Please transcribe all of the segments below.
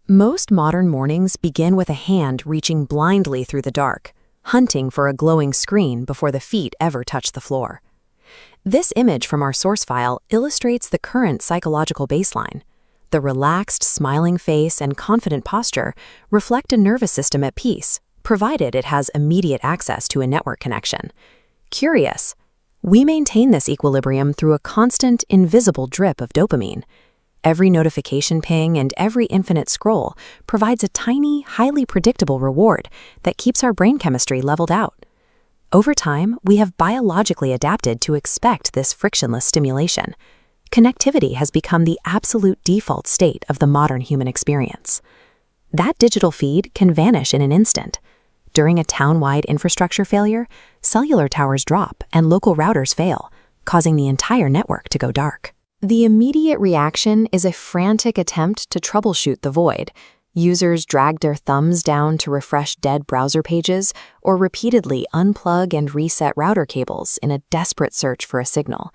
Most modern mornings begin with a hand reaching blindly through the dark, hunting for a glowing screen before the feet ever touch the floor. This image from our source file illustrates the current psychological baseline. The relaxed, smiling face and confident posture reflect a nervous system at peace, provided it has immediate access to a network connection. Curious, we maintain this equilibrium through a constant, invisible drip of dopamine. Every notification ping and every infinite scroll provides a tiny, highly predictable reward that keeps our brain chemistry leveled out. Over time, we have biologically adapted to expect this frictionless stimulation. Connectivity has become the absolute default state of the modern human experience. That digital feed can vanish in an instant. During a town-wide infrastructure failure, cellular towers drop and local routers fail, causing the entire network to go dark. The immediate reaction is a frantic attempt to troubleshoot the void. Users drag their thumbs down to refresh dead browser pages or repeatedly unplug and reset router cables in a desperate search for a signal.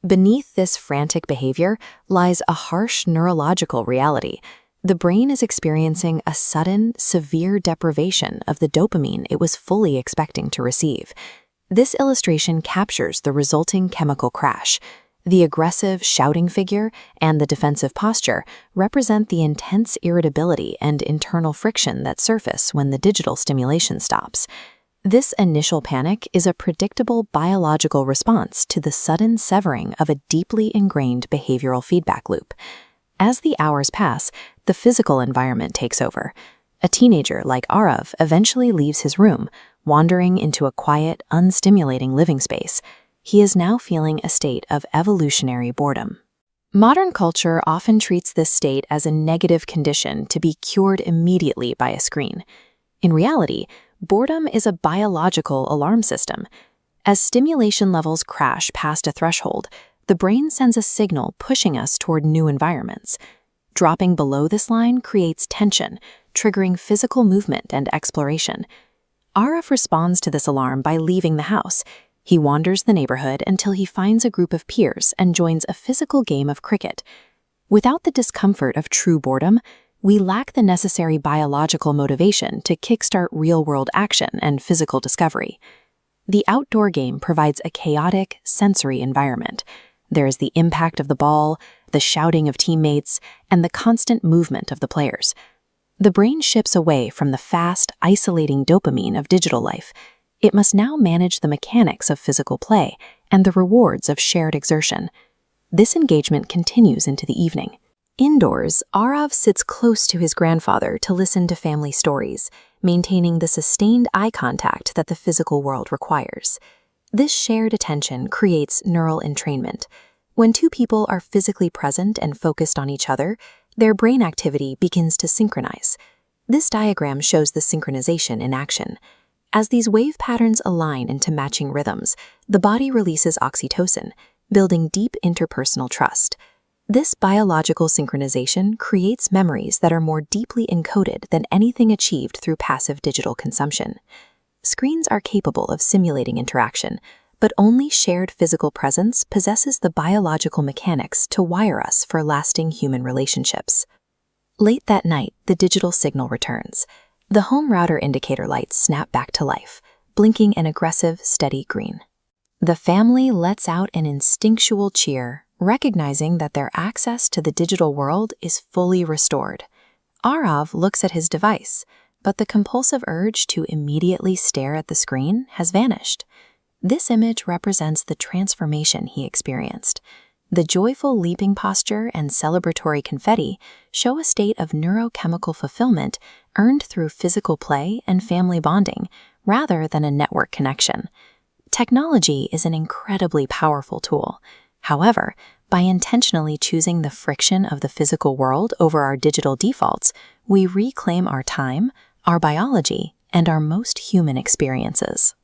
Beneath this frantic behavior lies a harsh neurological reality. The brain is experiencing a sudden, severe deprivation of the dopamine it was fully expecting to receive. This illustration captures the resulting chemical crash. The aggressive, shouting figure and the defensive posture represent the intense irritability and internal friction that surface when the digital stimulation stops. This initial panic is a predictable biological response to the sudden severing of a deeply ingrained behavioral feedback loop. As the hours pass, the physical environment takes over. A teenager like Arav eventually leaves his room, wandering into a quiet, unstimulating living space. He is now feeling a state of evolutionary boredom. Modern culture often treats this state as a negative condition to be cured immediately by a screen. In reality, boredom is a biological alarm system. As stimulation levels crash past a threshold, the brain sends a signal pushing us toward new environments. Dropping below this line creates tension, triggering physical movement and exploration. Arav responds to this alarm by leaving the house. He wanders the neighborhood until he finds a group of peers and joins a physical game of cricket. Without the discomfort of true boredom, we lack the necessary biological motivation to kickstart real-world action and physical discovery. The outdoor game provides a chaotic, sensory environment. There is the impact of the ball, the shouting of teammates, and the constant movement of the players. The brain shifts away from the fast, isolating dopamine of digital life. It must now manage the mechanics of physical play and the rewards of shared exertion. This engagement continues into the evening. Indoors, Arav sits close to his grandfather to listen to family stories, maintaining the sustained eye contact that the physical world requires. This shared attention creates neural entrainment. When two people are physically present and focused on each other, their brain activity begins to synchronize. This diagram shows the synchronization in action. As these wave patterns align into matching rhythms, the body releases oxytocin, building deep interpersonal trust. This biological synchronization creates memories that are more deeply encoded than anything achieved through passive digital consumption. Screens are capable of simulating interaction, but only shared physical presence possesses the biological mechanics to wire us for lasting human relationships. Late that night, the digital signal returns. The home router indicator lights snap back to life, blinking an aggressive, steady green. The family lets out an instinctual cheer, recognizing that their access to the digital world is fully restored. Arav looks at his device, but the compulsive urge to immediately stare at the screen has vanished. This image represents the transformation he experienced. The joyful leaping posture and celebratory confetti show a state of neurochemical fulfillment earned through physical play and family bonding, rather than a network connection. Technology is an incredibly powerful tool. However, by intentionally choosing the friction of the physical world over our digital defaults, we reclaim our time, our biology, and our most human experiences.